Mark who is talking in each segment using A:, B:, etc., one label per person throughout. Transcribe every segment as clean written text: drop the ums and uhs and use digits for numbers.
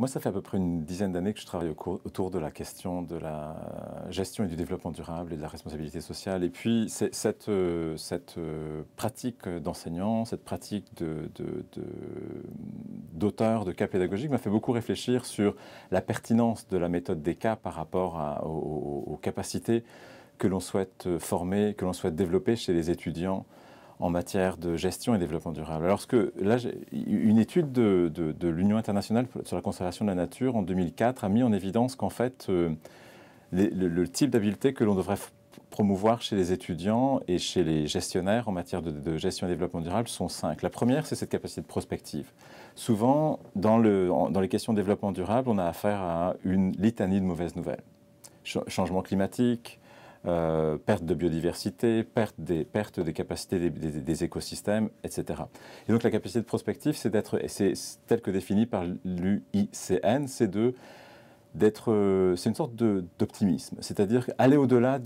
A: Moi, ça fait à peu près une dizaine d'années que je travaille autour de la question de la gestion et du développement durable et de la responsabilité sociale. Et puis, cette pratique d'enseignant, cette pratique d'auteur de cas pédagogiques m'a fait beaucoup réfléchir sur la pertinence de la méthode des cas par rapport aux capacités que l'on souhaite former, que l'on souhaite développer chez les étudiants en matière de gestion et développement durable. Alors là, une étude de l'Union internationale sur la conservation de la nature en 2004 a mis en évidence qu'en fait, le type d'habileté que l'on devrait promouvoir chez les étudiants et chez les gestionnaires en matière de gestion et développement durable sont 5. La première, c'est cette capacité de prospective. Souvent, dans les questions de développement durable, on a affaire à une litanie de mauvaises nouvelles. Changement climatique, perte de biodiversité, perte des capacités des écosystèmes, etc. Et donc la capacité de prospective, c'est tel que défini par l'UICN, c'est une sorte d'optimisme. C'est-à-dire aller au-delà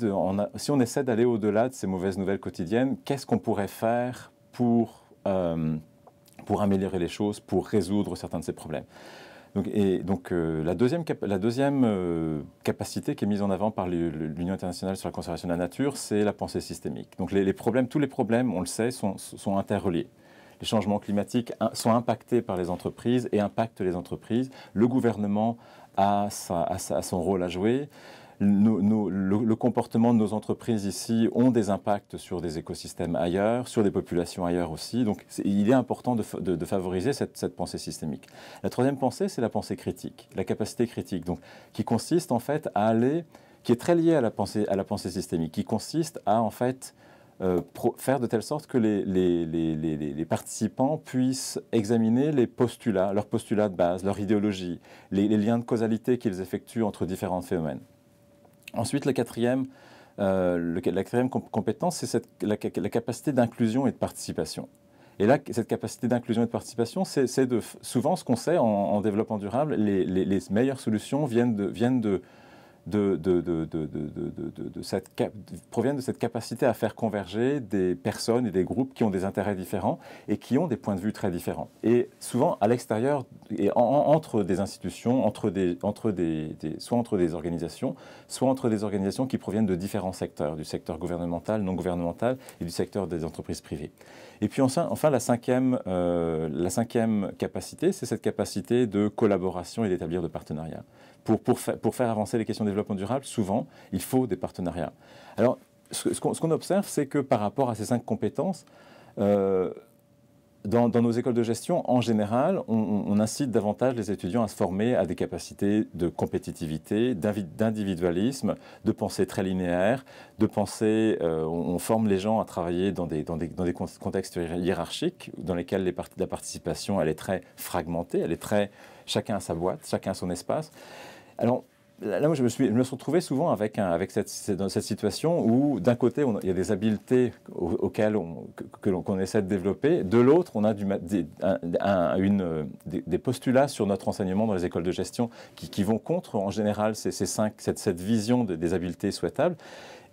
A: si on essaie d'aller au-delà de ces mauvaises nouvelles quotidiennes, qu'est-ce qu'on pourrait faire pour améliorer les choses, pour résoudre certains de ces problèmes. La deuxième capacité qui est mise en avant par l'Union internationale sur la conservation de la nature, c'est la pensée systémique. Donc tous les problèmes, on le sait, sont interreliés. Les changements climatiques sont impactés par les entreprises et impactent les entreprises. Le gouvernement a son rôle à jouer. Le comportement de nos entreprises ici ont des impacts sur des écosystèmes ailleurs, sur des populations ailleurs aussi. Donc il est important de favoriser cette pensée systémique. La troisième pensée, c'est la pensée critique, la capacité critique, donc, qui consiste en fait qui est très liée à la pensée systémique, qui consiste à en fait faire de telle sorte que les participants puissent examiner leurs postulats de base, leur idéologie, les liens de causalité qu'ils effectuent entre différents phénomènes. Ensuite, la quatrième compétence, c'est la capacité d'inclusion et de participation. Et là, cette capacité d'inclusion et de participation, souvent ce qu'on sait en développement durable, les meilleures solutions proviennent de cette capacité à faire converger des personnes et des groupes qui ont des intérêts différents et qui ont des points de vue très différents. Et souvent, à l'extérieur, et entre des institutions, soit entre des organisations, soit entre des organisations qui proviennent de différents secteurs, du secteur gouvernemental, non gouvernemental et du secteur des entreprises privées. Et puis enfin la cinquième capacité, c'est cette capacité de collaboration et d'établir de partenariats. Pour faire avancer les questions de développement durable, souvent, il faut des partenariats. Alors, ce qu'on observe, c'est que par rapport à ces 5 compétences, dans nos écoles de gestion, en général, on incite davantage les étudiants à se former à des capacités de compétitivité, d'individualisme, de pensée très linéaire, de pensée, on forme les gens à travailler dans des contextes hiérarchiques, dans lesquels la participation, elle est très fragmentée, chacun a sa boîte, chacun a son espace. Alors, là, moi, je me suis retrouvé souvent avec cette situation où, d'un côté, il y a des habiletés auxquelles qu'on essaie de développer. De l'autre, on a des postulats sur notre enseignement dans les écoles de gestion qui vont contre, en général, cette vision des habiletés souhaitables.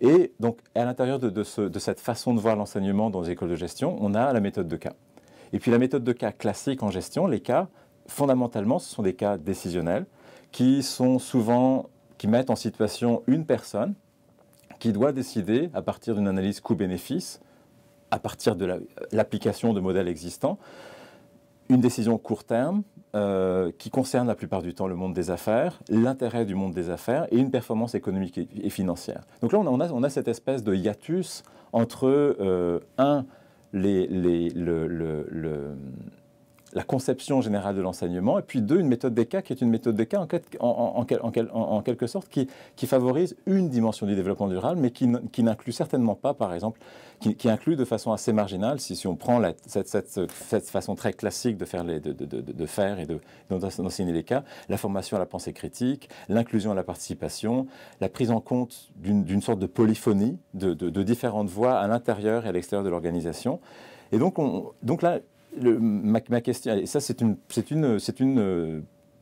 A: Et donc, à l'intérieur de cette façon de voir l'enseignement dans les écoles de gestion, on a la méthode de cas. Et puis, la méthode de cas classique en gestion, les cas, fondamentalement, ce sont des cas décisionnels qui mettent en situation une personne qui doit décider, à partir d'une analyse coût-bénéfice, à partir de l'application de modèles existants, une décision court terme qui concerne la plupart du temps le monde des affaires, l'intérêt du monde des affaires et une performance économique et financière. Donc là, on a cette espèce de hiatus entre, la conception générale de l'enseignement, et puis 2, une méthode des cas qui est une méthode des cas en quelque sorte qui favorise une dimension du développement durable, mais qui n'inclut certainement pas, par exemple, qui inclut de façon assez marginale, si on prend cette façon très classique de faire et d'enseigner les cas, la formation à la pensée critique, l'inclusion à la participation, la prise en compte d'une sorte de polyphonie de différentes voix à l'intérieur et à l'extérieur de l'organisation. Et donc là, ma question, et ça c'est une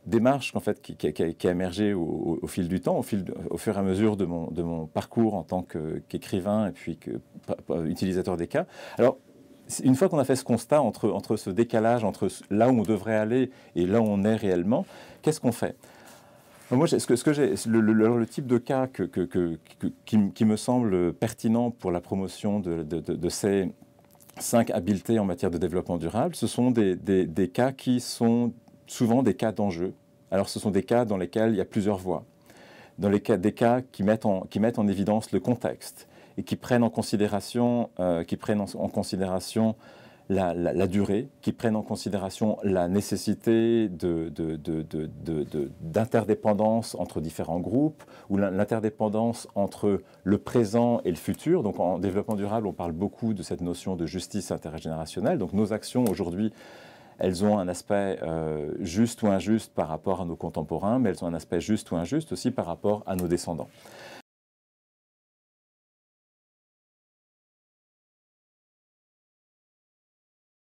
A: démarche en fait qui a émergé au fil du temps, au fur et à mesure de mon parcours en tant qu'écrivain et puis utilisateur des cas. Alors, une fois qu'on a fait ce constat entre ce décalage, entre là où on devrait aller et là où on est réellement, qu'est-ce qu'on fait? Moi, le type de cas qui me semble pertinent pour la promotion de ces 5 habiletés en matière de développement durable, ce sont des cas qui sont souvent des cas d'enjeu. Alors, ce sont des cas dans lesquels il y a plusieurs voies, des cas qui mettent en évidence le contexte et qui prennent en considération, la durée, qui prennent en considération la nécessité d'interdépendance entre différents groupes, ou l'interdépendance entre le présent et le futur. Donc en développement durable, on parle beaucoup de cette notion de justice intergénérationnelle. Donc nos actions aujourd'hui, elles ont un aspect juste ou injuste par rapport à nos contemporains, mais elles ont un aspect juste ou injuste aussi par rapport à nos descendants.